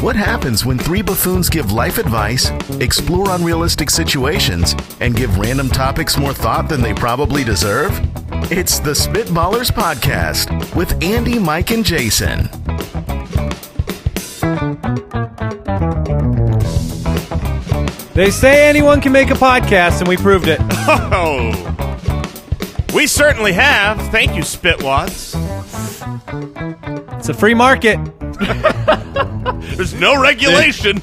What happens when three buffoons give life advice, explore unrealistic situations, and give random topics more thought than they probably deserve? It's the Spitballers Podcast with Andy, Mike, and Jason. They say anyone can make a podcast, and we proved it. Oh, we certainly have. Thank you, Spitwads. It's a free market. There's no regulation.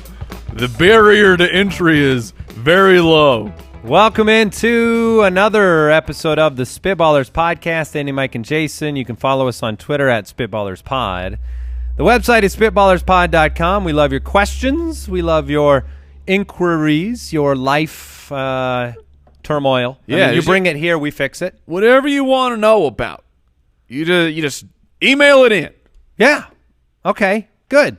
The barrier to entry is very low. Welcome into another episode of the Spitballers Podcast. Andy, Mike, and Jason. You can follow us on Twitter at SpitballersPod. The website is SpitballersPod.com. We love your questions. We love your inquiries, your life turmoil. Yeah, you bring it here, we fix it. Whatever you want to know about, you just email it in. Yeah. Okay. Good.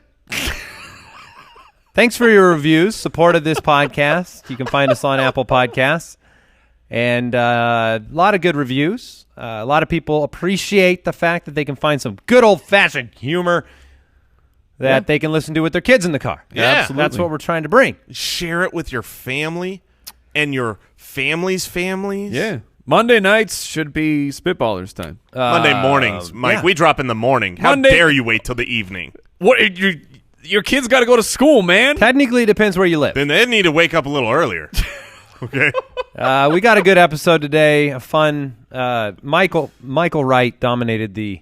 Thanks for your reviews, support of this podcast. You can find us on Apple Podcasts. And a lot of good reviews. A lot of people appreciate the fact that they can find some good old-fashioned humor that they can listen to with their kids in the car. Yeah, absolutely. That's what we're trying to bring. Share it with your family and your family's families. Yeah. Monday nights should be Spitballers time. Monday mornings, Mike. yeah. We drop in the morning. How dare you wait till the evening? What? Your kids got to go to school, man. Technically, it depends where you live. Then they need to wake up a little earlier. Okay. We got a good episode today. A fun. Michael Wright dominated the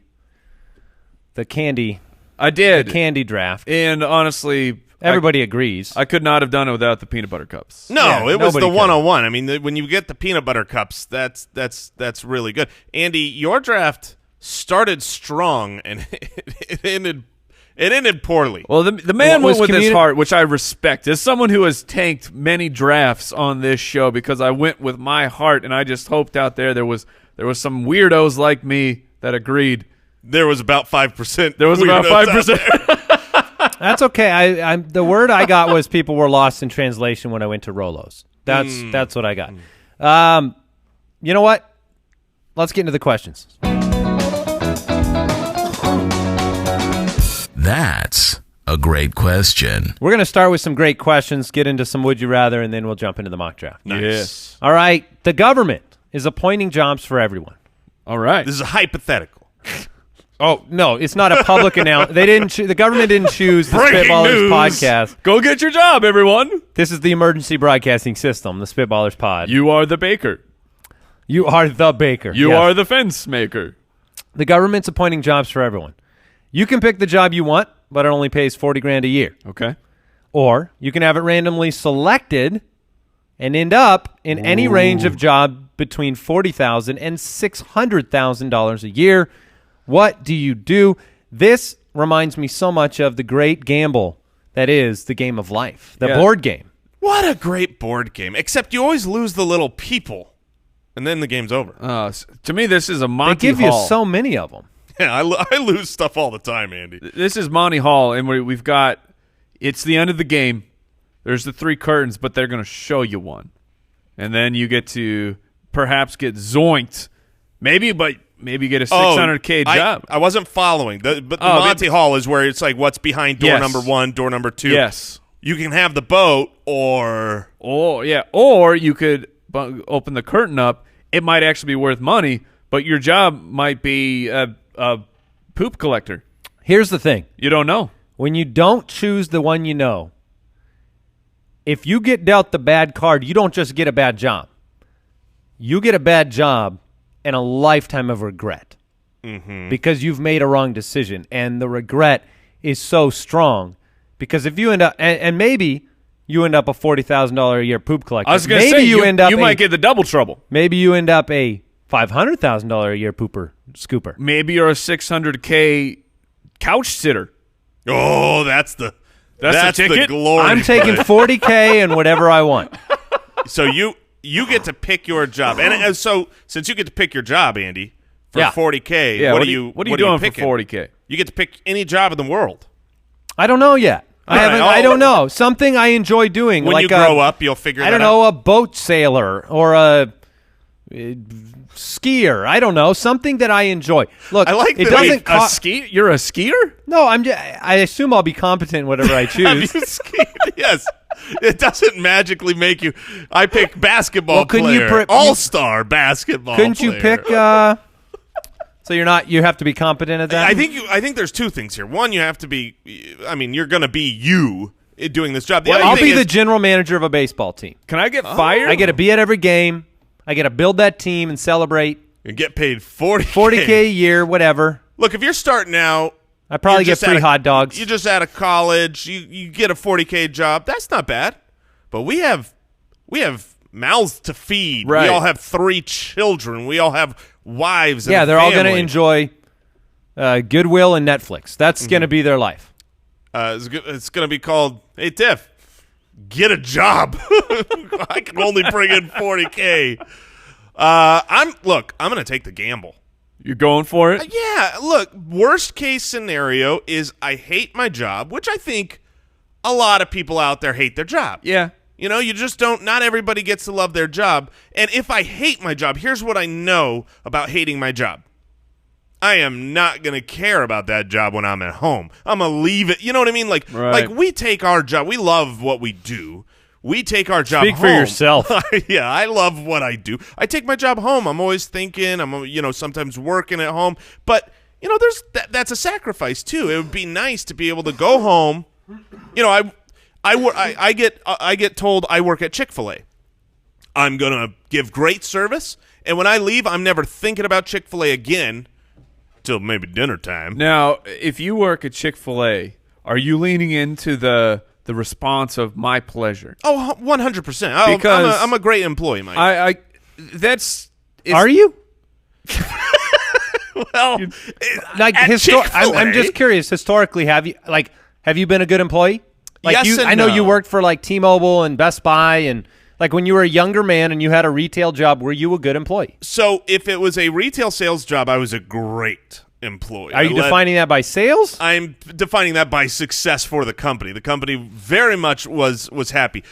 candy. I did. The candy draft. And honestly, Everybody agrees. I could not have done it without the peanut butter cups. No, Yeah, it was the nobody 101. I mean, when you get the peanut butter cups, that's really good. Andy, your draft started strong and it ended poorly. Well, the man What was went with his heart, which I respect. As someone who has tanked many drafts on this show because I went with my heart, and I just hoped out there was some weirdos like me that agreed. There was about 5%. There was about 5%. That's okay. The word I got was people were lost in translation when I went to Rolo's. That's what I got. You know what? Let's get into the questions. That's a great question. We're going to start with some great questions, get into some would you rather, and then we'll jump into the mock draft. Nice. Yes. All right. The government is appointing jobs for everyone. All right. This is a hypothetical. Oh, no, it's not a public announcement. The government didn't choose the Breaking Spitballers news. Podcast. Go get your job, everyone. This is the emergency broadcasting system, the Spitballers Pod. You are the baker. You are the baker. You Yes. are the fence maker. The government's appointing jobs for everyone. You can pick the job you want, but it only pays $40,000 a year. Okay. Or you can have it randomly selected and end up in any range of job between $40,000 and $600,000 a year. What do you do? This reminds me so much of the great gamble that is the game of life, the board game. What a great board game. Except you always lose the little people, and then the game's over. To me, this is a They Monty give Hall. you so many of them. Yeah, I lose stuff all the time, Andy. This is Monty Hall, and we've got – it's the end of the game. There's the three curtains, but they're going to show you one. And then you get to perhaps get zoinked. Maybe get a $600K job. I wasn't following. But the Monty Hall is where it's like what's behind door number one, door number two. Yes. You can have the boat or... Or you could open the curtain up. It might actually be worth money, but your job might be a poop collector. Here's the thing. You don't know. When you don't choose the one you know, if you get dealt the bad card, you don't just get a bad job. You get a bad job and a lifetime of regret because you've made a wrong decision, and the regret is so strong because if you end up and maybe you end up a $40,000 a year poop collector. I was going to say you might get the double trouble. Maybe you end up a $500,000 a year scooper. Maybe you're a $600K couch sitter. Oh, that's the ticket? glory. I'm taking $40K and whatever I want. So you get to pick your job, and so since you get to pick your job, Andy, for $40K, Yeah, what are you doing for picking? $40K? You get to pick any job in the world. I don't know yet. I don't know. Something I enjoy doing. When like you grow up, you'll figure that out. I don't know, a boat sailor or a skier. I don't know, something that I enjoy. Look, I like it that doesn't a ski. You're a skier? No, I assume I'll be competent in whatever I Have choose. you skied? Yes. It doesn't magically make you. I pick basketball Well, couldn't you player, all-star basketball. Couldn't you player. pick? So you're not. You have to be competent at that. I think there's two things here. One, you have to be. I mean, you're going to be you doing this job. The other I'll thing be is, the general manager of a baseball team. Can I get fired? I get to be at every game. I get to build that team and celebrate. you get paid $40K. $40K a year, whatever. Look, if you're starting out, I probably you're get just free out of- hot dogs. You just out of college. You get a $40K job. That's not bad. But we have mouths to feed. Right. We all have 3 children. We all have wives. And Yeah, a they're all going to family. enjoy Goodwill and Netflix. That's going to be their life. It's going to be called, hey, Tiff, get a job. I can only bring in $40K. I'm going to take the gamble. You're going for it? Yeah, look, worst case scenario is I hate my job, which I think a lot of people out there hate their job. Yeah. You know, you just don't, not everybody gets to love their job. And if I hate my job, here's what I know about hating my job. I am not going to care about that job when I'm at home. I'm going to leave it. You know what I mean? Like we take our job. We love what we do. We take our job Speak home. for yourself. Yeah, I love what I do. I take my job home. I'm always thinking. I'm, sometimes working at home. But, there's that's a sacrifice, too. It would be nice to be able to go home. I get told I work at Chick-fil-A. I'm going to give great service. And when I leave, I'm never thinking about Chick-fil-A again till maybe dinner time. Now, if you work at Chick-fil-A, are you leaning into the response of my pleasure? Oh, 100%. Because I'm a great employee, Mike. Are you? Well, Like at I'm just curious. Historically, have you been a good employee? Like Yes and I know you no. worked for like T-Mobile and Best Buy, and like when you were a younger man and you had a retail job, were you a good employee? So if it was a retail sales job, I was a great employee. Are you defining that by sales? I'm defining that by success for the company. The company very much was happy.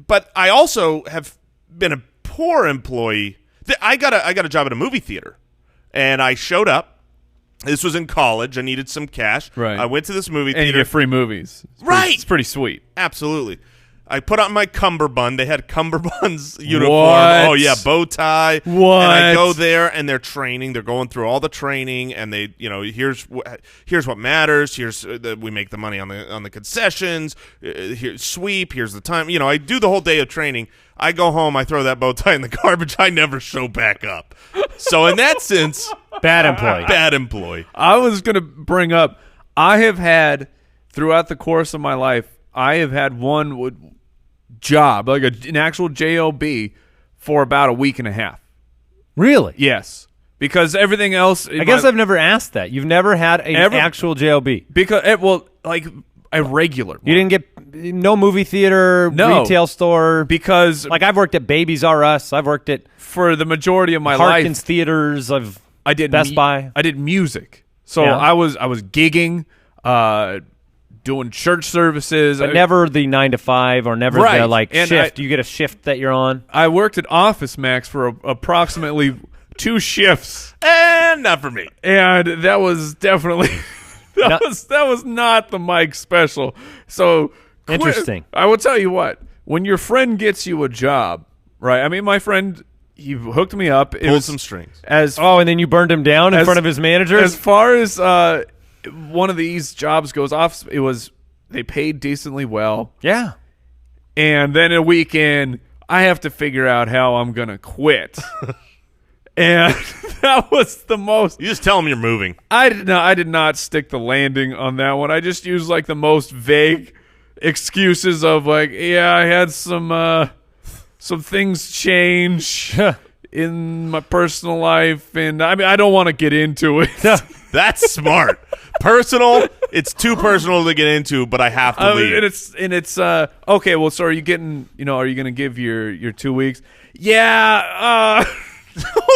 But I also have been a poor employee. I got a job at a movie theater, and I showed up. This was in college. I needed some cash. Right. I went to this movie And you theater. get free movies. It's pretty sweet. Absolutely. I put on my cummerbund. They had cummerbunds uniform. What? Oh, yeah, bow tie. What? And I go there, and they're training. They're going through all the training, and they, here's what matters. We make the money on the concessions. Here's sweep. Here's the time. I do the whole day of training. I go home. I throw that bow tie in the garbage. I never show back up. So in that sense, Bad employee. bad employee. I was going to bring up, I have had, throughout the course of my life, I have had one job, like an actual job, for about a week and a half. Really? Yes. Because everything else... I guess I've never asked that. You've never had an actual job. Because, like a regular one. You didn't get no movie theater, retail store. Because... Like I've worked at Babies R Us. I've worked at for the majority of my Harkins life... theaters of I did Best Buy. I did music. So Yeah. I was gigging, doing church services. But never the 9 to 5 or never Right. the like And shift. You get a shift that you're on. I worked at Office Max for approximately 2 shifts. And not for me. And that was definitely that was not the Mike special. So Interesting. I will tell you what, when your friend gets you a job, right? I mean, my friend, he hooked me up. It Pulled was some strings. Oh, and then you burned him down in front of his managers? As far as one of these jobs goes off, they paid decently well. Yeah. And then a weekend, I have to figure out how I'm going to quit. And that was the most. You just tell them you're moving. I did not stick the landing on that one. I just used like the most vague excuses of like, yeah, I had some things change in my personal life, and I mean, I don't want to get into it. That's smart. Personal. It's too personal to get into, but I have to leave. And it's okay. Well, so are you getting? Are you going to give your 2 weeks? Yeah.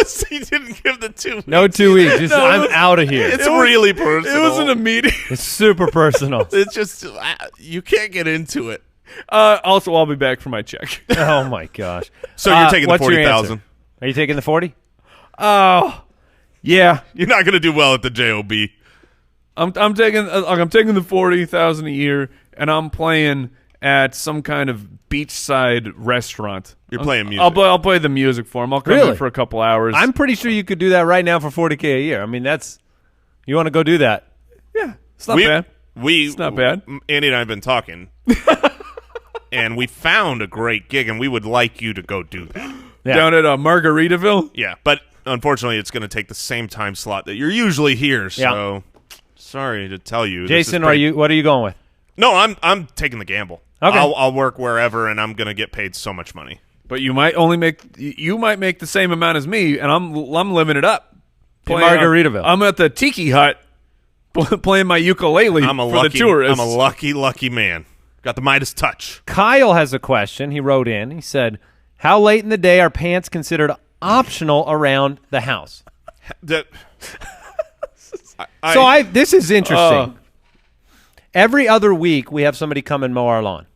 So you didn't give the 2 weeks. No 2 weeks. Just, I'm out of here. It's really personal. It was an immediate. It's super personal. It's just you can't get into it. Also, I'll be back for my check. Oh my gosh. So you're taking the what's your 40,000. answer? Are you taking the 40? Oh, yeah. You're not going to do well at the JOB. I'm taking the 40,000 a year, and I'm playing at some kind of beachside restaurant. You're playing music. I'll play the music for him. I'll come Really? in for a couple hours. I'm pretty sure you could do that right now for $40K a year. I mean, you want to go do that? yeah, it's not bad. It's not bad. Andy and I have been talking, and we found a great gig, and we would like you to go do that. Yeah. Down at Margaritaville. Yeah, but unfortunately, it's going to take the same time slot that you're usually here. So sorry to tell you, Jason, what are you going with? No, I'm taking the gamble. Okay. I'll work wherever, and I'm going to get paid so much money. But you might make the same amount as me, and I'm living it up. In Margaritaville. I'm at the Tiki Hut playing my ukulele for the tourists. I'm a lucky man. Got the Midas touch. Kyle has a question. He wrote in. He said, "How late in the day are pants considered optional around the house?" This is interesting. Every other week, we have somebody come and mow our lawn.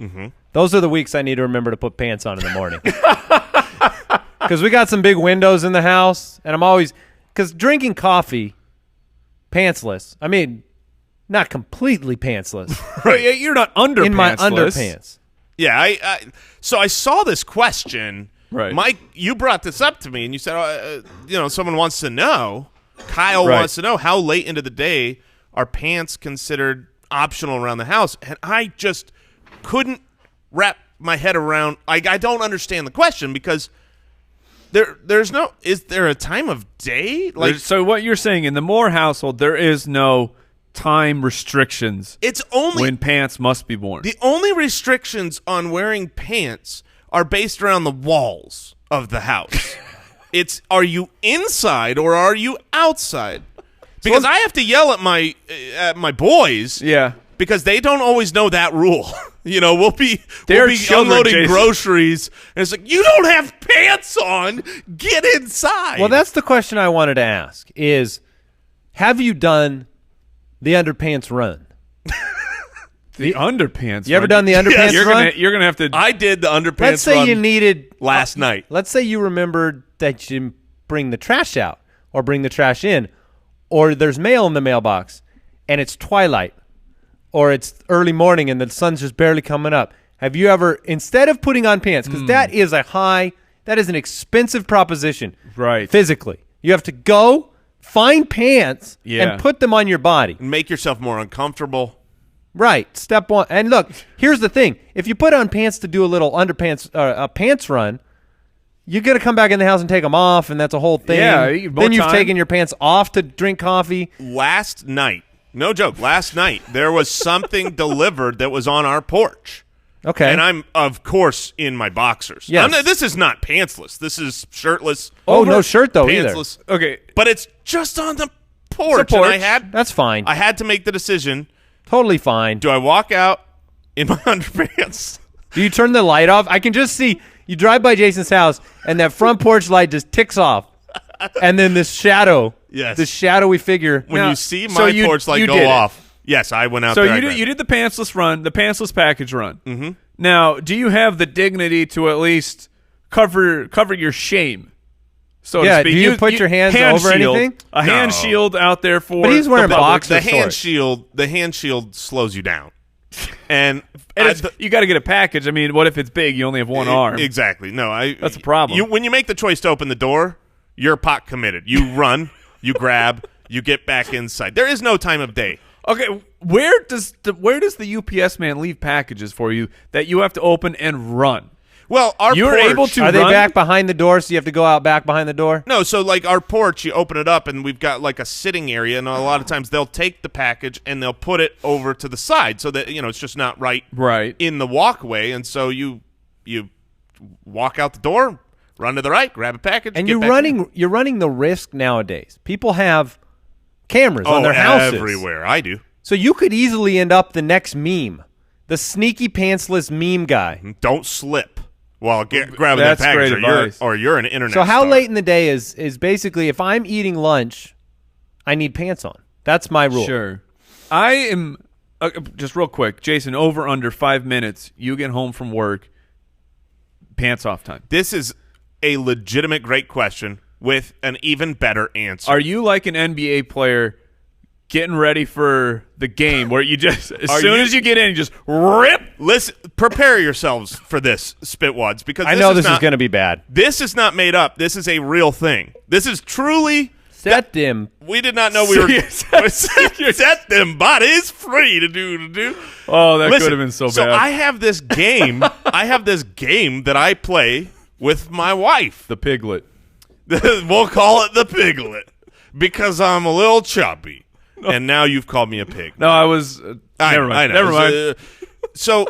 Mm-hmm. Those are the weeks I need to remember to put pants on in the morning. Because we got some big windows in the house, and I'm always – because drinking coffee, pantsless. I mean, not completely pantsless. Right. You're not underpantsless. In my underpants. Yeah, so I saw this question. Right. Mike, you brought this up to me, and you said, someone wants to know. Kyle wants to know, how late into the day are pants considered optional around the house? And I just couldn't wrap my head around. I don't understand the question because there's no. Is there a time of day? So what you're saying, in the Moore household, there is no time restrictions. It's only when pants must be worn. The only restrictions on wearing pants are based around the walls of the house. It's, are you inside or are you outside? Because I have to yell at my boys. Yeah. Because they don't always know that rule. We'll be children, unloading Jason. Groceries, and it's like, you don't have pants on. Get inside. Well, that's the question I wanted to ask is, have you done the underpants run? The underpants. You ever done the underpants run? You're gonna have to. I did the underpants Let's say run you needed last night. Let's say you remembered that you didn't bring the trash out or bring the trash in, or there's mail in the mailbox and it's twilight, or it's early morning and the sun's just barely coming up. Have you ever, instead of putting on pants, because that is an expensive proposition, right? Physically, you have to go find pants and put them on your body. Make yourself more uncomfortable. Right. Step one. And look, here's the thing. If you put on pants to do a little a pants run, you got to come back in the house and take them off, and that's a whole thing. Yeah. Then you've taken your pants off to drink coffee. Last night, no joke, there was something delivered that was on our porch. Okay. And I'm, of course, in my boxers. Yes. This is not pantsless. This is shirtless. Oh, no shirt, though, pantsless. either. Okay. But it's just on the porch. It's a porch. And That's fine. I had to make the decision. Totally fine. Do I walk out in my underpants? Do you turn the light off? I can just see you drive by Jason's house, and that front porch light just ticks off. And then this shadow, this shadowy figure. When you see my porch light go off, yes, I went out there. So you did the pantsless run, the pantsless package run. Mm-hmm. Now, do you have the dignity to at least cover your shame? So to speak? Do you put your hands over anything? A hand shield out there for. But he's wearing boxer shorts. shorts. The hand shield slows you down, and you got to get a package. I mean, what if it's big? You only have one arm. Exactly. No, that's a problem. When you make the choice to open the door, you're pot committed. You run, you grab, you get back inside. There is no time of day. Okay, where does the UPS man leave packages for you that you have to open and run? Well, you're able to. Are they run? back behind the door, so you have to go out back behind the door? No, so like our porch, you open it up, and we've got like a sitting area, and a lot of times they'll take the package and they'll put it over to the side so that it's just not right in the walkway, and so you walk out the door, run to the right, grab a package, and you're running the risk nowadays. People have cameras on their houses everywhere. I do. So you could easily end up the next meme, the sneaky pantsless meme guy. Don't slip while grabbing that package, or you're an internet. So how star. late in the day is basically, if I'm eating lunch, I need pants on. That's my rule. Sure. I am just real quick, Jason. Over under 5 minutes, you get home from work, pants off time. This is a legitimate great question. with an even better answer. Are you like an NBA player getting ready for the game where you just, as soon as you get in, you just rip? Listen, prepare yourselves for this, Spitwads, because I know this is going to be bad. This is not made up. This is a real thing. This is truly... Set them. We did not know we were... set them bodies free to do. Oh, that could have been so bad. So I have this game. That I play with my wife. The piglet. We'll call it the piglet because I'm a little chubby. No. And now you've called me a pig. No, I was... never mind. Never mind. So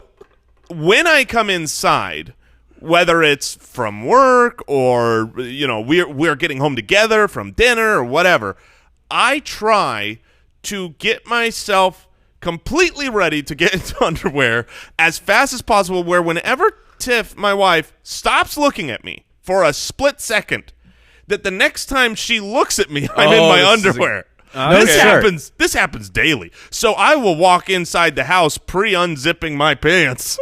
when I come inside... Whether it's from work or we're getting home together from dinner or whatever, I try to get myself completely ready to get into underwear as fast as possible. Where whenever Tiff, my wife, stops looking at me for a split second, that the next time she looks at me, I'm in my underwear. This happens daily. So I will walk inside the house pre-unzipping my pants.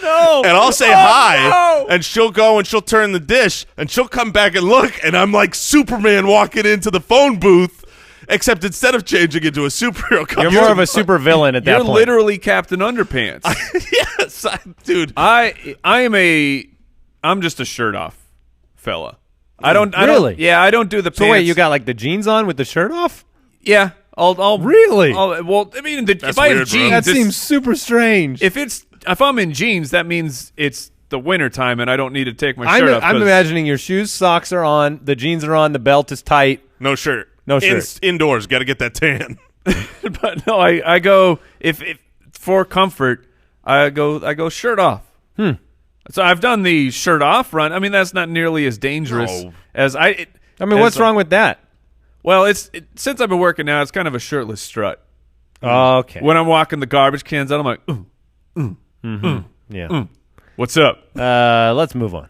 No. And I'll say hi, and she'll go and she'll turn the dish, and she'll come back and look, and I'm like Superman walking into the phone booth, except instead of changing into a superhero, you're more of a supervillain at that point. You're literally Captain Underpants. Yes, dude. I'm just a shirt off fella. I don't do the pants. So wait, you got like the jeans on with the shirt off? Yeah. I'll really? Well, I mean, if I have jeans, that seems super strange. If I'm in jeans, that means it's the winter time and I don't need to take my shirt off. I'm imagining your shoes, socks are on, the jeans are on, the belt is tight. No shirt. Indoors, got to get that tan. But no, I go if for comfort, I go shirt off. So I've done the shirt off run. I mean, that's not nearly as dangerous as what's wrong with that? Well, since I've been working now, it's kind of a shirtless strut. Okay. When I'm walking the garbage cans out, I'm like, yeah. What's up? Let's move on.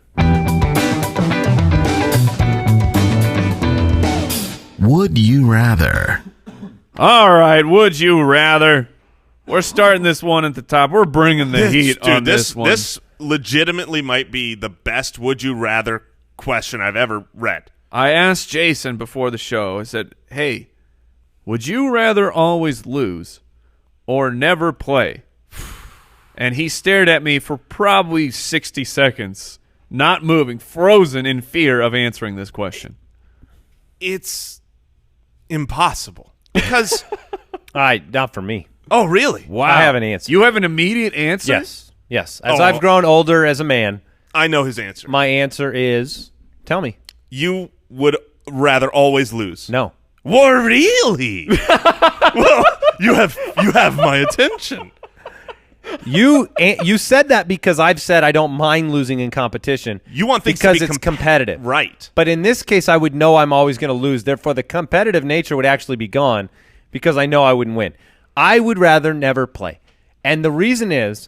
Would you rather? All right, would you rather? We're starting this one at the top. We're bringing the heat on this one. This legitimately might be the best would you rather question I've ever read. I asked Jason before the show, I said, hey, would you rather always lose or never play? And he stared at me for probably 60 seconds, not moving, frozen in fear of answering this question. It's impossible. Because... not for me. Oh, really? Wow. I have an answer. You have an immediate answer? Yes. As I've grown older as a man... I know his answer. My answer is... Tell me. You would rather always lose. No. Well, really? Well, you have my attention. You said that because I've said I don't mind losing in competition. You want things because to be it's competitive, right? But in this case, I would know I'm always going to lose. Therefore, the competitive nature would actually be gone because I know I wouldn't win. I would rather never play, and the reason is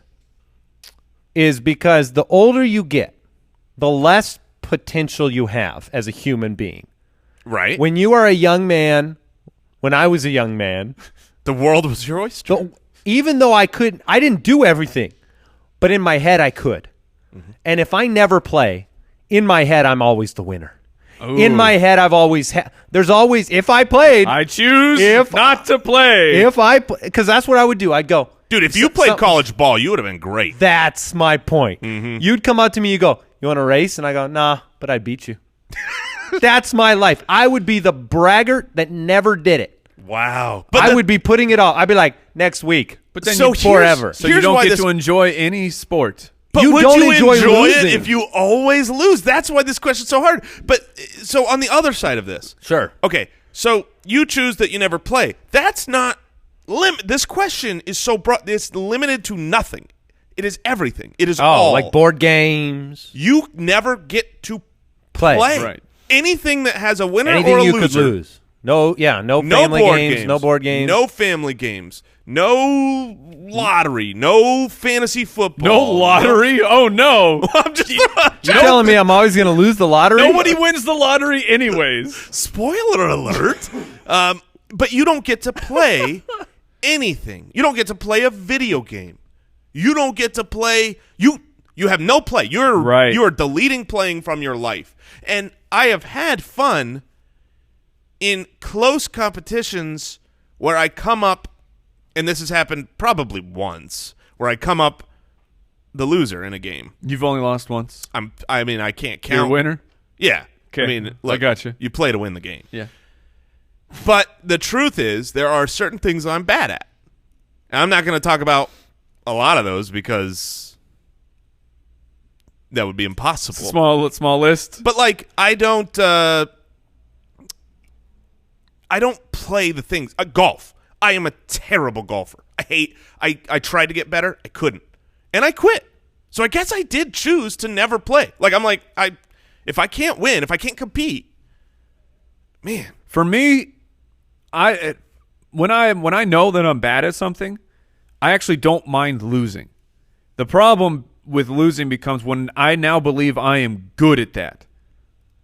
because the older you get, the less potential you have as a human being. Right. When you are a young man, when I was a young man, the world was your oyster. Even though I didn't do everything, but in my head I could. Mm-hmm. And if I never play, in my head I'm always the winner. Ooh. In my head I've always there's always, if I played, I choose not to play. Because that's what I would do. I'd go, dude, if you played college ball, you would have been great. That's my point. Mm-hmm. You'd come up to me, you go, you want to race? And I go, nah, but I'd beat you. That's my life. I would be the braggart that never did it. Wow. But I would be putting it off. I'd be like, next week. But then forever. So you don't get to enjoy any sport. But you would don't you enjoy losing. it if you always lose? That's why this question's so hard. But so on the other side of this. Sure. Okay, so you choose that you never play. That's not this question is so broad. It's limited to nothing. It is everything. It is all. Like board games. You never get to play. Right. Anything that has a winner Anything or a you loser. Could lose. No family games, no board games. No family games. No lottery. No fantasy football. No lottery? Oh, no. I'm just You're telling me I'm always going to lose the lottery? Nobody wins the lottery anyways. Spoiler alert. But you don't get to play anything. You don't get to play a video game. You don't get to play. You have no play. You are deleting playing from your life. And I have had fun in close competitions where I come up, and this has happened probably once, where I come up the loser in a game. You've only lost once. I mean, I can't count. You're a winner? Yeah. Okay. I mean, I got you. You play to win the game. Yeah. But the truth is, there are certain things I'm bad at. And I'm not going to talk about a lot of those because that would be impossible. Small list. But like, I don't play the things. Golf. I am a terrible golfer. I tried to get better. I couldn't. And I quit. So I guess I did choose to never play. Like, I'm like, if I can't win, if I can't compete, man. For me, when I know that I'm bad at something, I actually don't mind losing. The problem with losing becomes when I now believe I am good at that.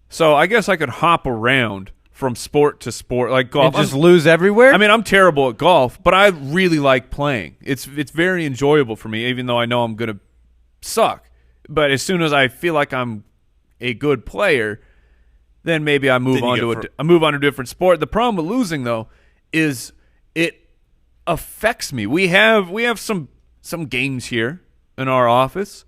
So I guess I could hop around from sport to sport, like golf. And just lose everywhere? I mean, I'm terrible at golf, but I really like playing. It's very enjoyable for me, even though I know I'm going to suck. But as soon as I feel like I'm a good player, then maybe I move on to a different sport. The problem with losing, though, is it affects me. We have some games here in our office,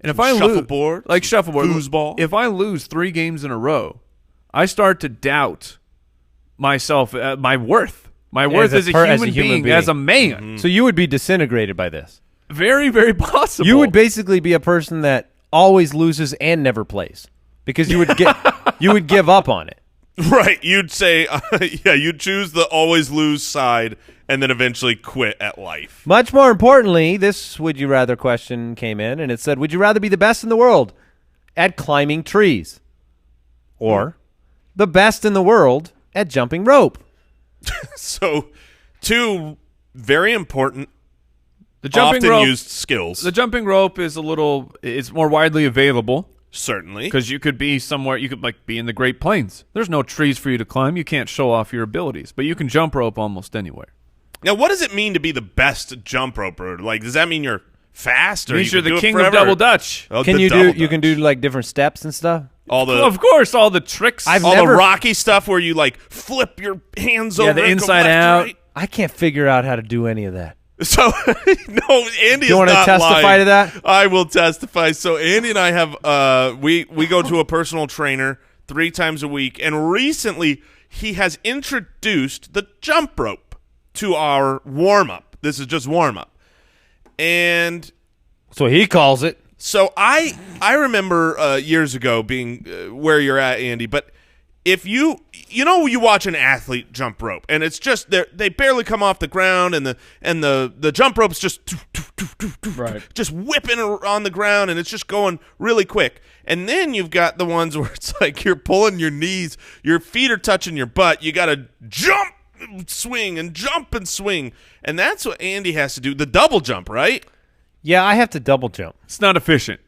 and if I lose, shuffleboard, foosball, if I lose 3 games in a row, I start to doubt myself, my worth as a human being, as a man. Mm-hmm. So you would be disintegrated by this. Very, very possible. You would basically be a person that always loses and never plays because you would give up on it. Right. You'd say, you'd choose the always lose side and then eventually quit at life. Much more importantly, this would you rather question came in, and it said, would you rather be the best in the world at climbing trees or the best in the world at jumping rope? So, 2 very important, the jumping often rope, used skills. The jumping rope is it's more widely available. Certainly. Because you could be somewhere, you could like be in the Great Plains. There's no trees for you to climb. You can't show off your abilities, but you can jump rope almost anywhere. Now, what does it mean to be the best jump roper? Like, does that mean you're fast? Or means you you're the king of of double dutch. Oh, Can the you double do? You can dutch. do like different steps and stuff. Of course, all the tricks. All the Rocky stuff where you like flip your hands over. the and go inside left to out. right. I can't figure out how to do any of that. So, no, Andy You is want to not testify lying. to that? I will testify. So, Andy and I have we go to a personal trainer 3 times a week, and recently he has introduced the jump rope to our warm-up. This is just warm-up. And So he calls it. so I remember years ago being where you're at, Andy, but if you watch an athlete jump rope and it's just they barely come off the ground and the jump rope's just Right. just whipping on the ground and it's just going really quick. And then you've got the ones where it's like you're pulling your knees, your feet are touching your butt. You got to jump, swing, and jump and swing. And that's what Andy has to do, the double jump, right? Yeah, I have to double jump. It's not efficient.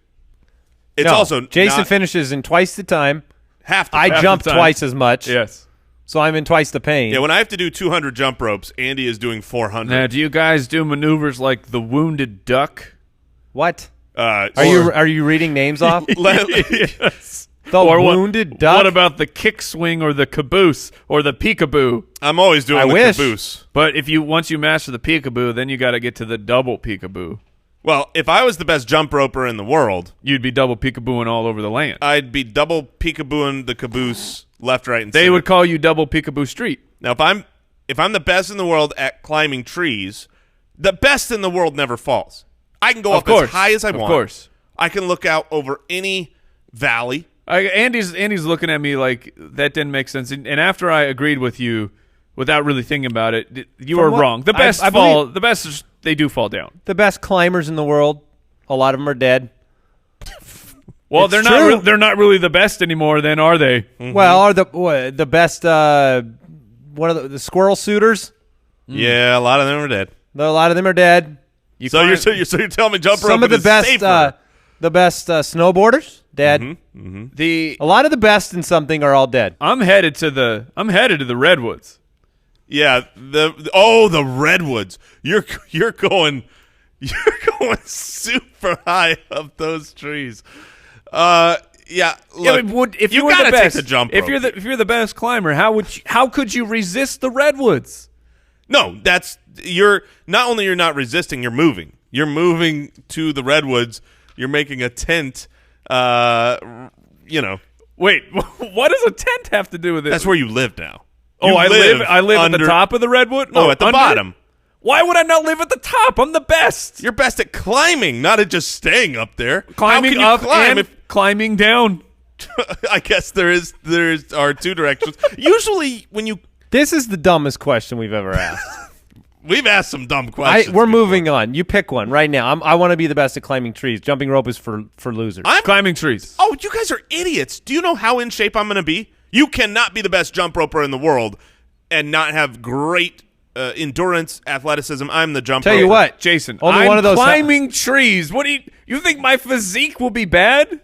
It's No, also Jason not finishes in twice the time. half the I time. jump the time. twice as much. Yes. So I'm in twice the pain. Yeah, when I have to do 200 jump ropes, Andy is doing 400. Now, do you guys do maneuvers like the wounded duck? What? Or- Are you reading names off? Yes. The Or wounded duck. What about the kick swing or the caboose or the peekaboo? I'm always doing I the wish. caboose. But once you master the peekaboo, then you got to get to the double peekaboo. Well, if I was the best jump roper in the world, You'd be double peekabooing all over the land. I'd be double peekabooing the caboose left, right, and They center. would call you double peekaboo street. Now, if I'm the best in the world at climbing trees, the best in the world never falls. I can go up as high as I want. Of course. I can look out over any valley. Andy's looking at me like that didn't make sense. And after I agreed with you, without really thinking about it, you From were what- wrong. The I best believe- the best they do fall down. The best climbers in the world. A lot of them are dead. Well, It's they're true. not. They're not really the best anymore. Then are they? Mm-hmm. Well, are the best? One of the squirrel suiters. Yeah, a lot of them are dead. A lot of them are dead. So you're telling me jump rope Some of the is best, safer. snowboarders dead. The A lot of the best in something are all dead. I'm headed to the redwoods. Yeah, the redwoods. You're going Yeah, look, if you were gotta the best, take the jump if rope. you're the best climber, how could you resist the redwoods? No, you're not resisting, you're moving. You're moving to the redwoods. You're making a tent. Wait, what does a tent have to do with it? That's where you live now. I live at the top of the redwood? No, at the bottom. Why would I not live at the top? I'm the best. You're best at climbing, not at just staying up there. Climbing How up can you climb and climbing down. I guess there are two directions. Usually when you This is the dumbest question we've ever asked. We've asked some dumb questions. We're moving on. You pick one right now. I want to be the best at climbing trees. Jumping rope is for losers. Climbing trees. Oh, you guys are idiots. Do you know how in shape I'm going to be? You cannot be the best jump roper in the world and not have great endurance, athleticism. I'm the jump roper. Tell you what, Jason, only I'm one of those climbing trees. What do you think my physique will be bad?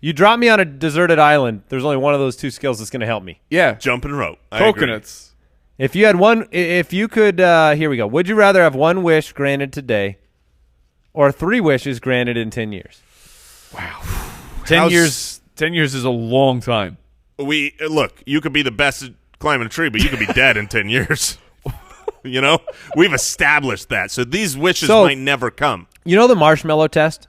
You drop me on a deserted island. There's only one of those two skills that's going to help me. Yeah. Jumping rope. I Coconuts. If you had one, if you could, here we go. Would you rather have one wish granted today or 3 wishes granted in 10 years? Wow. 10 years is a long time. Look, you could be the best at climbing a tree, but you could be dead in 10 years. You know? We've established that. So these wishes might never come. You know the marshmallow test?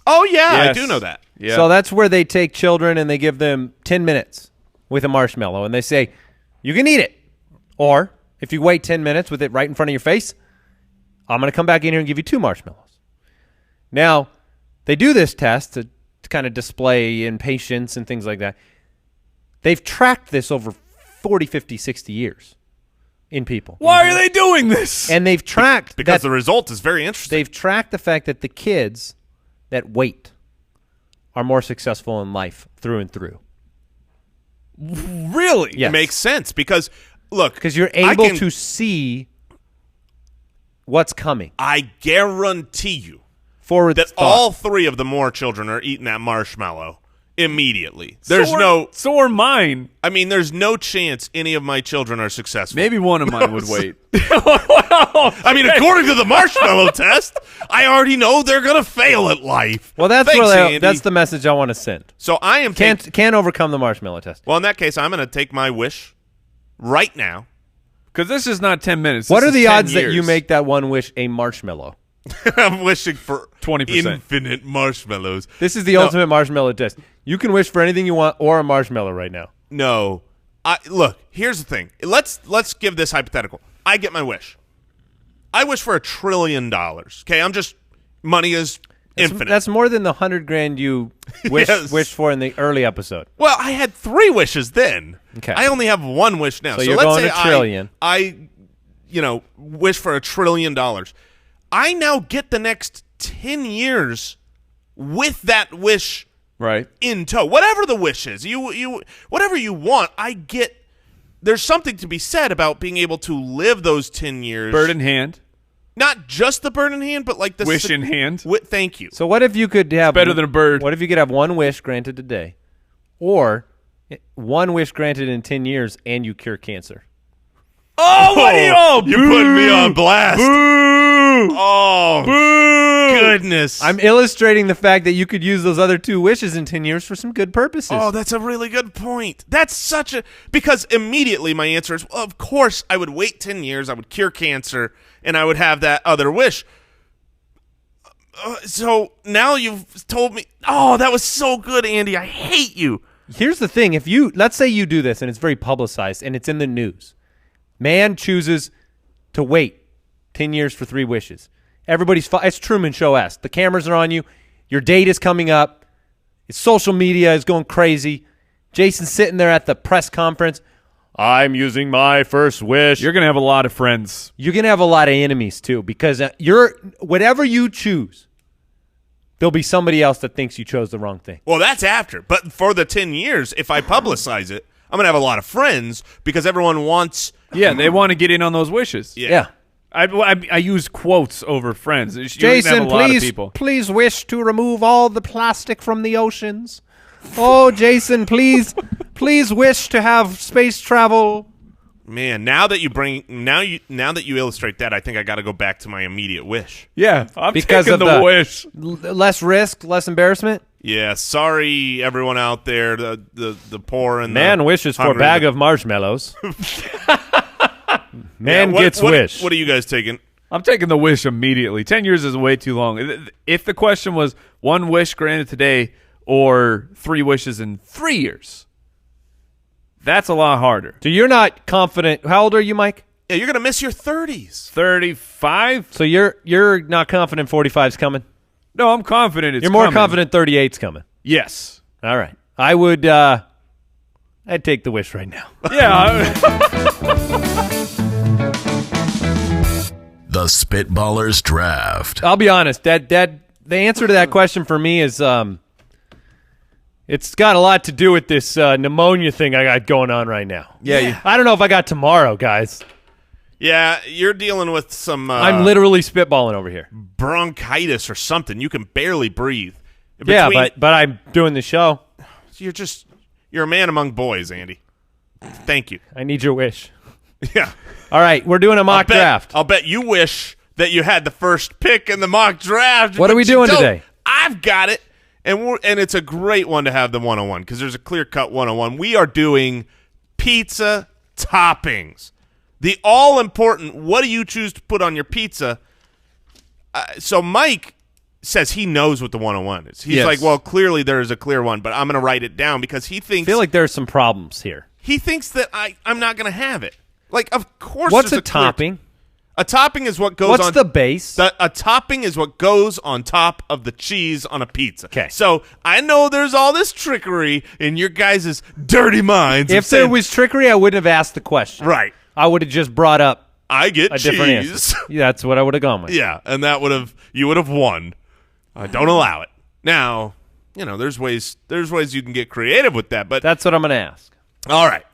Oh, yeah, Yes. I do know that. Yeah. So that's where they take children and they give them 10 minutes with a marshmallow. And they say, you can eat it. Or if you wait 10 minutes with it right in front of your face, I'm going to come back in here and give you 2 marshmallows. Now, they do this test to kind of display impatience and things like that. They've tracked this over 40, 50, 60 years in people. Why are they doing this? And they've tracked Because the result is very interesting. They've tracked the fact that the kids that wait are more successful in life through and through. Really? Yes. It makes sense because, look. Because you're able to see what's coming. I guarantee you Forward that thought. all 3 of the Moore children are eating that marshmallow immediately. So are mine. I mean, there's no chance any of my children are successful. Maybe one of mine would wait. I mean, according to the marshmallow test, I already know they're going to fail at life. Well, that's Thanks, Andy. that's the message I want to send. So I am Can't overcome the marshmallow test. Well, in that case, I'm going to take my wish right now. Because this is not 10 minutes. What This are is the 10 odds that years. you make that one wish a marshmallow? I'm wishing for 20%. infinite marshmallows. This is the ultimate marshmallow test. You can wish for anything you want or a marshmallow right now. No. Look, here's the thing. Let's give this hypothetical. I get my wish. I wish for $1 trillion. Okay, money is infinite. That's more than the $100,000 you wished for in the early episode. Well, I had 3 wishes then. Okay. I only have 1 wish now. So you're let's going say $1 trillion. I wish for $1 trillion. I now get the next 10 years with that wish Right. in tow. Whatever the wish is, whatever you want, I get. There's something to be said about being able to live those 10 years. Bird in hand. Not just the bird in hand, but like the Wish in hand. Thank you. So what if you could have better than a bird. What if you could have 1 wish granted today, or 1 wish granted in 10 years, and you cure cancer? Oh, what are you? You're putting me on blast. Boo! Oh, Boo! goodness. I'm illustrating the fact that you could use those other 2 wishes in 10 years for some good purposes. Oh, that's a really good point. That's because immediately my answer is, well, of course I would wait 10 years, I would cure cancer, and I would have that other wish. So now you've told me, oh, that was so good, Andy. I hate you. Here's the thing. Let's say you do this and it's very publicized and it's in the news. Man chooses to wait 10 years for 3 wishes. It's Truman Show-esque. The cameras are on you. Your date is coming up. It's social media is going crazy. Jason's sitting there at the press conference. I'm using my first wish. You're going to have a lot of friends. You're going to have a lot of enemies too, because whatever you choose, there'll be somebody else that thinks you chose the wrong thing. Well, that's after. But for the 10 years, if I publicize it, I'm going to have a lot of friends because everyone wants... Yeah, they want to get in on those wishes. Yeah. I use quotes over friends. You Jason, have a lot of people. please wish to remove all the plastic from the oceans. Oh, Jason, please wish to have space travel. Man, now that you illustrate that, I think I got to go back to my immediate wish. Yeah, I'm Because taking of the the- wish. Less risk, less embarrassment. Yeah, sorry everyone out there, the poor and Man the wishes for a hungry. bag of marshmallows. Man gets wish. What are you guys taking? I'm taking the wish immediately. 10 years is way too long. If the question was 1 wish granted today or 3 wishes in 3 years, that's a lot harder. So you're not confident. How old are you, Mike? Yeah, you're gonna miss your 30s. 35? So you're not confident 45's coming? No, I'm confident it's You're more coming. confident 38's coming. Yes. All right. I would I'd take the wish right now. Yeah. The Spitballers Draft. I'll be honest. That the answer to that question for me is it's got a lot to do with this pneumonia thing I got going on right now. Yeah. I don't know if I got tomorrow, guys. Yeah, you're dealing with some I'm literally spitballing over here. bronchitis or something. You can barely breathe. Yeah, Between- but I'm doing the show. you're a man among boys, Andy. Thank you. I need your wish. Yeah. All right, we're doing a mock draft. I'll bet you wish that you had the first pick in the mock draft. What are but we you doing don't. today? I've got it, and it's a great one to have the 101 because there's a clear-cut 101. We are doing pizza toppings. The all-important, what do you choose to put on your pizza? So Mike says he knows what the 101 is. He's Yes. like, well, clearly there is a clear one, but I'm going to write it down because he I thinks feel like there's some problems here. he thinks that I'm not going to have it. Like, of course. What's there's a topping? A topping is what goes What's on. the base? A topping is what goes on top of the cheese on a pizza. 'Kay. So I know there's all this trickery in your guys' dirty minds. of If there saying, was trickery, I wouldn't have asked the question. right, I would have just brought up I get a cheese. different answer. Yeah, that's what I would have gone with. Yeah, and you would have won. I don't allow it. Now, there's ways you can get creative with that, but That's what I'm going to ask. all right.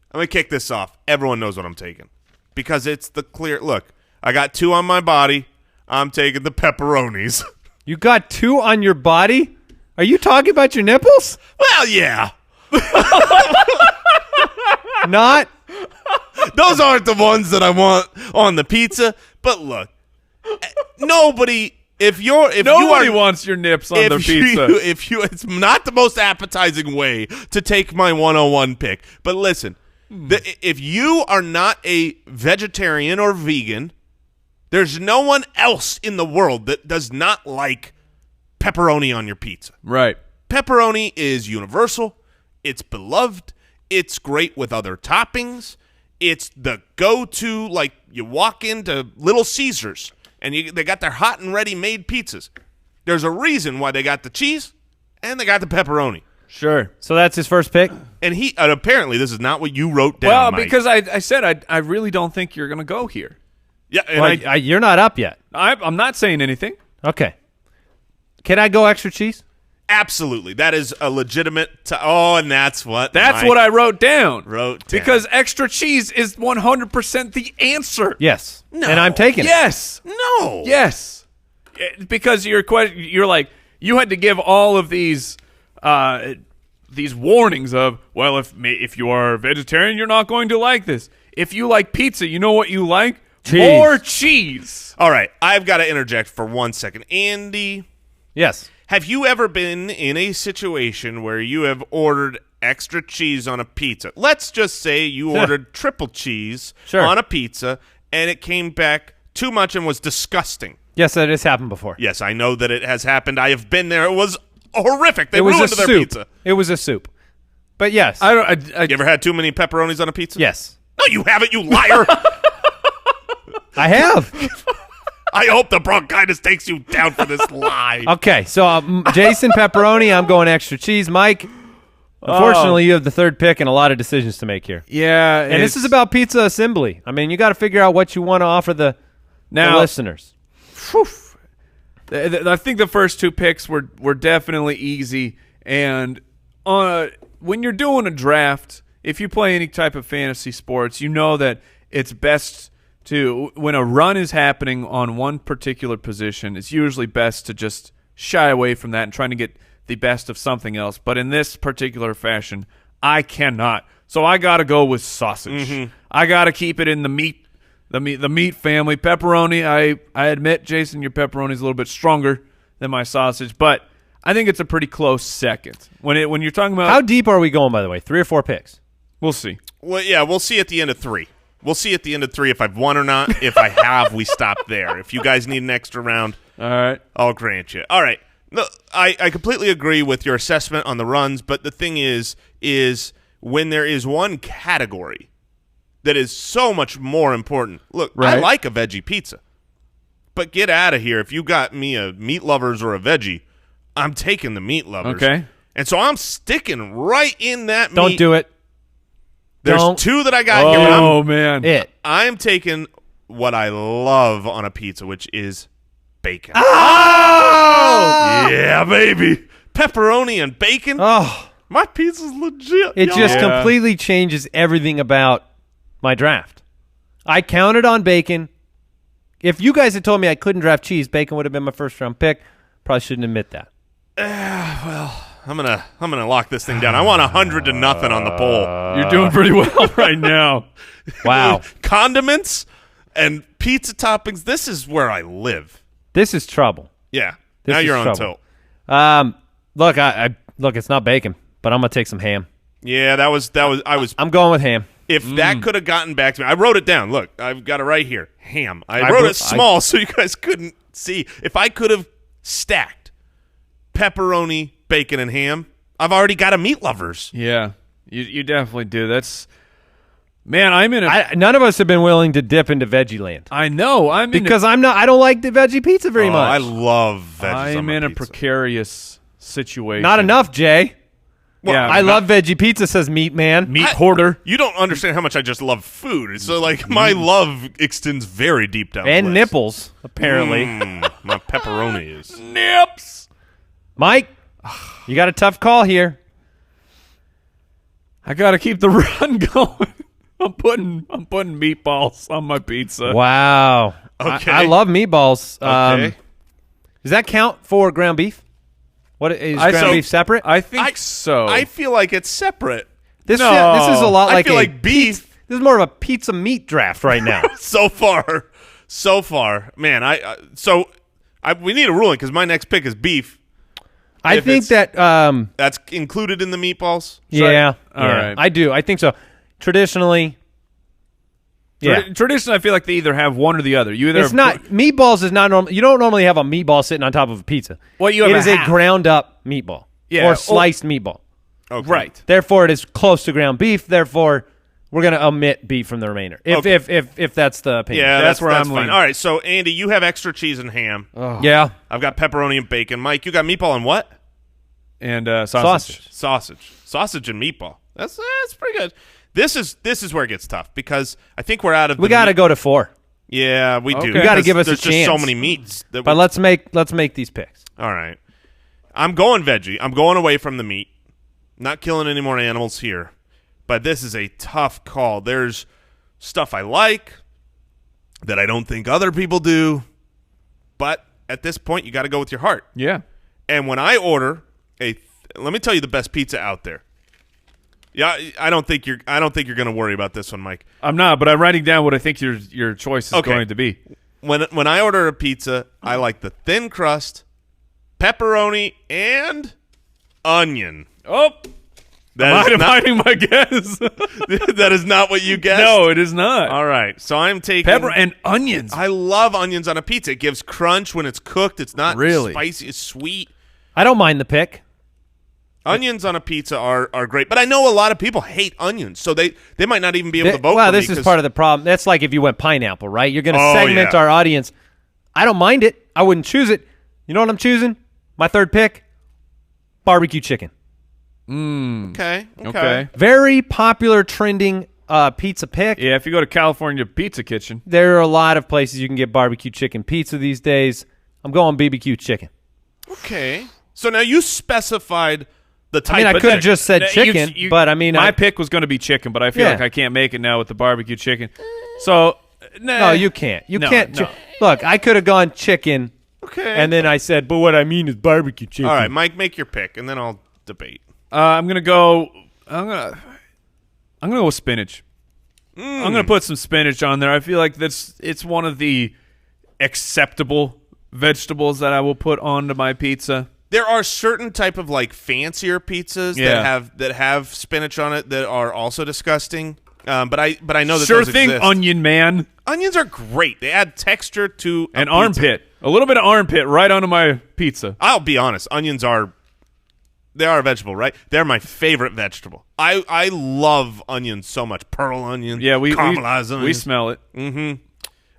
I'm going to kick this off. Everyone knows what I'm taking because it's the clear look. I got 2 on my body. I'm taking the pepperonis. You got 2 on your body? Are you talking about your nipples? Well, yeah. Not? Those aren't the ones that I want on the pizza. But look, nobody. If Nobody you are, wants your nips on if their pizza. it's not the most appetizing way to take my 101 pick. But listen, if you are not a vegetarian or vegan, there's no one else in the world that does not like pepperoni on your pizza. Right. Pepperoni is universal. It's beloved. It's great with other toppings. It's the go-to, like you walk into Little Caesars and they got their hot and ready-made pizzas. There's a reason why they got the cheese and they got the pepperoni. Sure. So that's his first pick? And apparently this is not what you wrote down, Well, Mike. because I said I really don't think you're going to go here. Yeah, and Well, you're not up yet. I'm not saying anything. Okay. Can I go extra cheese? absolutely. That is a legitimate and that's what That's what I wrote down. down. Because extra cheese is 100% the answer. Yes. No. And I'm taking it. Yes. No. Yes. Because you're like, you had to give all of these warnings of, well, if you are a vegetarian, you're not going to like this. If you like pizza, you know what you like? Cheese. More cheese. All right, I've got to interject for 1 second. Andy, Yes. have you ever been in a situation where you have ordered extra cheese on a pizza? Let's just say you ordered triple cheese on a pizza, and it came back too much and was disgusting. Yes, that has happened before. Yes, I know that it has happened. I have been there. It was horrific. They It was ruined a their soup. pizza. It was a soup. But yes. You ever had too many pepperonis on a pizza? Yes. No, you haven't, you liar. I have. I hope the bronchitis takes you down for this lie. Okay, so Jason pepperoni, I'm going extra cheese. Mike, unfortunately, you have the third pick and a lot of decisions to make here. Yeah. And this is about pizza assembly. I mean, you got to figure out what you want to offer the listeners. I think the first two picks were definitely easy. And when you're doing a draft, if you play any type of fantasy sports, you know that it's best to, when a run is happening on one particular position, it's usually best to just shy away from that and trying to get the best of something else. But in this particular fashion, I cannot. So I got to go with sausage. Mm-hmm. I got to keep it in the meat family. Pepperoni, I admit, Jason, your pepperoni is a little bit stronger than my sausage, but I think it's a pretty close second. When you're talking about How deep are we going, by the way? 3 or 4 picks? we'll see. Well, yeah, we'll see at the end of 3. We'll see at the end of 3 if I've won or not. If I have, we stop there. If you guys need an extra round, All right. I'll grant you. All right. No, I completely agree with your assessment on the runs, but the thing is when there is one category that is so much more important. Look, I Right. like a veggie pizza, but get out of here. If you got me a meat lovers or a veggie, I'm taking the meat lovers. Okay. And so I'm sticking right in that Don't meat. do it. There's Don't. 2 that I got here. But Oh man. I'm taking what I love on a pizza, which is bacon. Oh! Yeah, baby. Pepperoni and bacon. Oh, My pizza's legit. it y'all. just Yeah. completely changes everything about my draft. I counted on bacon. If you guys had told me I couldn't draft cheese, bacon would have been my first round pick. Probably shouldn't admit that. I'm gonna lock this thing down. I want 100-0 on the poll. You're doing pretty well right now. Wow. Condiments and pizza toppings. This is where I live. This is trouble. Yeah. This Now is you're on trouble. tilt. Look, look, it's not bacon, but I'm gonna take some ham. Yeah, that was. I'm going with ham. If that could have gotten back to me, I wrote it down. Look, I've got it right here. Ham. I I wrote wrote- it small so you guys couldn't see. If I could have stacked pepperoni, bacon, and ham, I've already got a meat lovers. Yeah. You definitely do. That's man, I'm in a None of us have been willing to dip into veggie land I know. I'm in because I don't like the veggie pizza very much. I love veggies. I'm on my in a pizza. precarious situation. Not enough, Jay. Yeah, I love veggie pizza, says Meat Man. meat hoarder. You don't understand how much I just love food. So, like, my love extends very deep down. And the list. nipples, apparently. My pepperoni is. Nips. Mike, you got a tough call here. I got to keep the run going. I'm putting meatballs on my pizza. Wow. Okay. I love meatballs. Okay. Does that count for ground beef? What is ground so- beef separate? I think so. I feel like it's separate. This No. is a lot I like feel a like beef. This is more of a pizza meat draft right now. So far, man. We need a ruling because my next pick is beef. I If think it's- that That's included in the meatballs. yeah. All yeah, right. I do. I think so. Traditionally, yeah. Traditionally, I feel like they either have one or the other. You either It's not meatballs is not normal. You don't normally have a meatball sitting on top of a pizza. Well, you have it a is half. a ground up meatball, Yeah, or sliced meatball. Okay. right. Therefore, it is close to ground beef. Therefore, we're going to omit beef from the remainder. If Okay. if that's the opinion. Yeah, That's that's where where I'm fine. leaning. All right, so Andy, you have extra cheese and ham. Yeah. I've got pepperoni and bacon. Mike, you got meatball and what? And sausage. Sausage and meatball. That's pretty good. This is where it gets tough because I think we're out of. We the got to meat- go to 4. Yeah, we do. Okay. You gotta because give us a there's just so chance. many meats. That But let's make these picks. all right. I'm going veggie. I'm going away from the meat. Not killing any more animals here. But this is a tough call. There's stuff I like that I don't think other people do. But at this point, you got to go with your heart. Yeah. And when I order let me tell you the best pizza out there. Yeah, I don't think you're going to worry about this one, Mike. I'm not, but I'm writing down what I think your choice is Okay. going to be. When I order a pizza, I like the thin crust, pepperoni, and onion. Oh, That is, not, hiding my guess. that is not what you guessed? No, it is not. All right. So I'm taking Pepper and onions. I love onions on a pizza. It gives crunch when it's cooked. It's not Really? spicy. It's sweet. I don't mind the pick. Onions on a pizza are great. But I know a lot of people hate onions, so they might not even be able to vote Well, for me this is 'cause- part of the problem. That's like if you went pineapple, right? You're going to Oh, segment yeah. our audience. I don't mind it. I wouldn't choose it. You know what I'm choosing? My third pick, barbecue chicken. Okay. Okay. Very popular, trending pizza pick. Yeah, if you go to California Pizza Kitchen. There are a lot of places you can get barbecue chicken pizza these days. I'm going BBQ chicken. Okay. So now you specified the type. I mean, I but could then- have just said chicken, but I mean, my pick was going to be chicken, but I feel Yeah. like I can't make it now with the barbecue chicken. So, no, you can't. You No, can't. no. Look, I could have gone chicken, Okay. and then I said, but what I mean is barbecue chicken. all right, Mike, make your pick, and then I'll debate. I'm gonna go. I'm gonna go with spinach. I'm gonna put some spinach on there. I feel like it's one of the acceptable vegetables that I will put onto my pizza. There are certain type of like fancier pizzas that have spinach on it that are also disgusting. But I know that Sure those thing, exist. Onion Man. Onions are great. They add texture to An pizza. armpit. A little bit of armpit right onto my pizza. I'll be honest. Onions are a vegetable, right? They're my favorite vegetable. I love onions so much. Pearl onion. Yeah, caramelized onions. we smell it. Mm-hmm.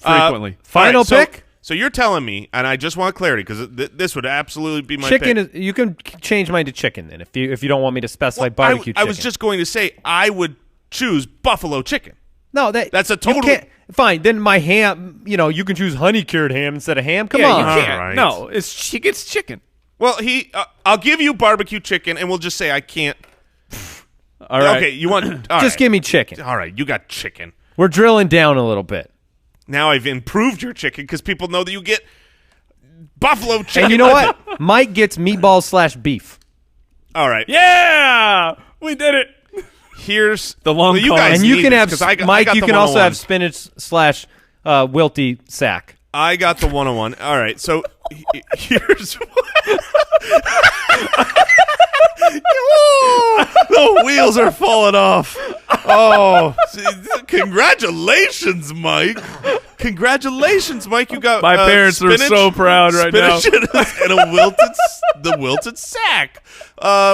Frequently. Final pick? So you're telling me, and I just want clarity because this would absolutely be my Chicken pick. is. You can change mine to chicken then if you don't want me to specify Well, barbecue chicken. I was just going to say I would choose buffalo chicken. No, that's a you total. can't- Fine, then my ham. You can choose honey cured ham instead of ham. Come Yeah, on. you can't. All right. No, it's chicken. Well, I'll give you barbecue chicken, and we'll just say I can't. All right. Okay, you want all Just right. give me chicken. All right, you got chicken. We're drilling down a little bit. Now I've improved your chicken because people know that you get buffalo chicken. And you know what? Mike gets meatballs/beef. All right. Yeah, we did it. Here's The long you con. guys And you need can this, have 'cause I got Mike. You the can also 101. have spinach/wilty sack. I got the 101. All right, so here's the wheels are falling off. Oh, congratulations, Mike! Congratulations, Mike! You got My parents are spinach, so proud right now. spinach and the wilted sack,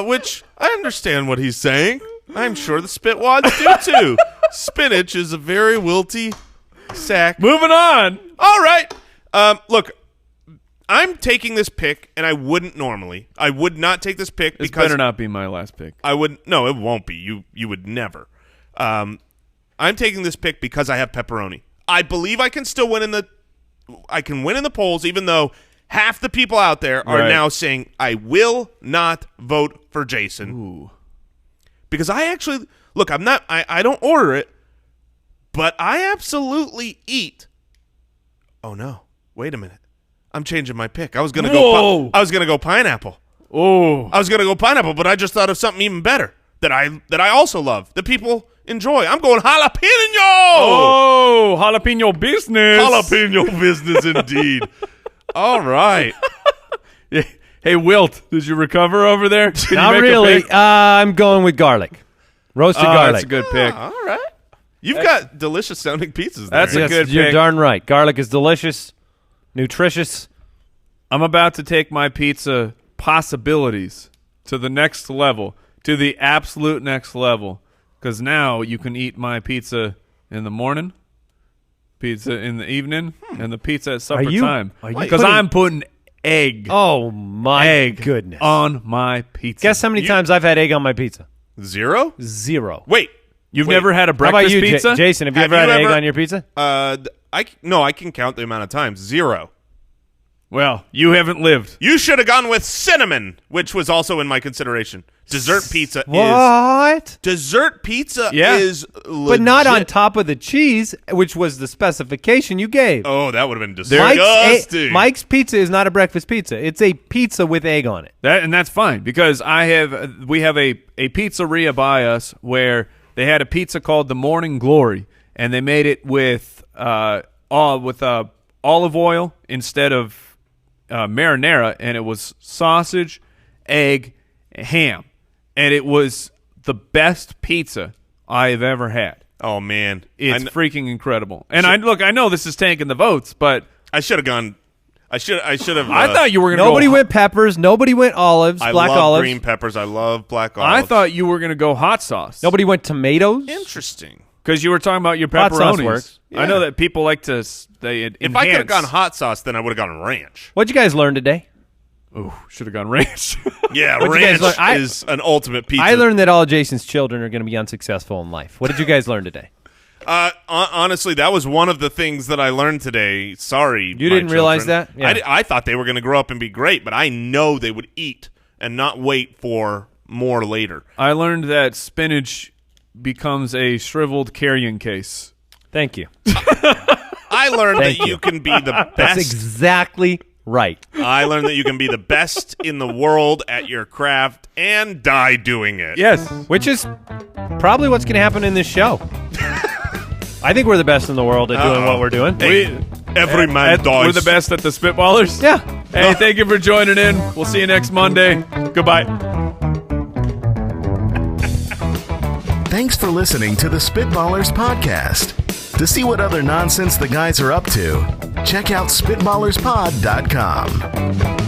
which I understand what he's saying. I'm sure the spitwads do too. Spinach is a very wilty sack. Moving on. All right. Look, I'm taking this pick, and I wouldn't normally. I would not take this pick This because better not be my last pick. I would. No, it won't be. You would never. I'm taking this pick because I have pepperoni. I believe I can still win in the. I can win in the polls, even though half the people out there are Right. now saying I will not vote for Jason. Ooh. Because I actually look. I'm not. I don't order it, but I absolutely eat. Oh no. Wait a minute. I'm changing my pick. I was gonna Whoa. I was gonna go pineapple. Oh. I was gonna go pineapple, but I just thought of something even better that I also love that people enjoy. I'm going jalapeno. Oh, jalapeno business. Jalapeno business indeed. All right. Hey, Wilt, did you recover over there? Did you Not make a really. pick? I'm going with garlic. Roasted garlic. That's a good pick. All right. You've got delicious sounding pizzas there. That's a Yes, good you're pick. darn right. Garlic is delicious, nutritious. I'm about to take my pizza possibilities to the next level, to the absolute next level, because now you can eat my pizza in the morning, pizza in the evening, and the pizza at supper time. are you Because putting- I'm putting egg, Oh my egg goodness! on my pizza. Guess how many times I've had egg on my pizza? 0? 0. Wait. You've Wait. never had a How about breakfast you, pizza? Jason? Have you Have ever you had egg ever- on your pizza? I can count the amount of times. 0. Well, you haven't lived. You should have gone with cinnamon, which was also in my consideration. Dessert pizza is What? dessert pizza Yeah. is But not on legit. top of the cheese, which was the specification you gave. Oh, that would have been Mike's, disgusting. Mike's pizza is not a breakfast pizza. It's a pizza with egg on it. That's fine because we have a pizzeria by us where they had a pizza called the Morning Glory, and they made it with olive oil instead of marinara, and it was sausage, egg, ham, and it was the best pizza I have ever had. Oh man, It's freaking incredible. And I know this is tanking the votes, but I should have gone. I should have. I thought you were going to Nobody go. went peppers. Nobody went olives, I black love olives. green peppers. I love black I olives. thought you were going to go hot sauce. Nobody went tomatoes. Interesting. Because you were talking about your Hot sauce pepperonis. works. I know that people like to they If I could have gone hot sauce, then I would have gone ranch. What'd you guys learn today? Oh, should have gone ranch. Yeah, What'd you guys ranch learn? is an ultimate pizza. I learned that all Jason's children are going to be unsuccessful in life. What did you guys learn today? Honestly, that was one of the things that I learned today. Sorry, You didn't realize that? Yeah. I thought they were going to grow up and be great, but I know they would eat and not wait for more later. I learned that spinach becomes a shriveled carrying case. Thank you. I learned Thank that you. you can be the That's best. exactly right. I learned that you can be the best in the world at your craft and die doing it. Yes. Which is probably what's going to happen in this show. I think we're the best in the world at doing what we're doing. Hey, every man dies. We're the best at the Spitballers? Yeah. Hey, thank you for joining in. We'll see you next Monday. Goodbye. Thanks for listening to the Spitballers Podcast. To see what other nonsense the guys are up to, check out SpitballersPod.com.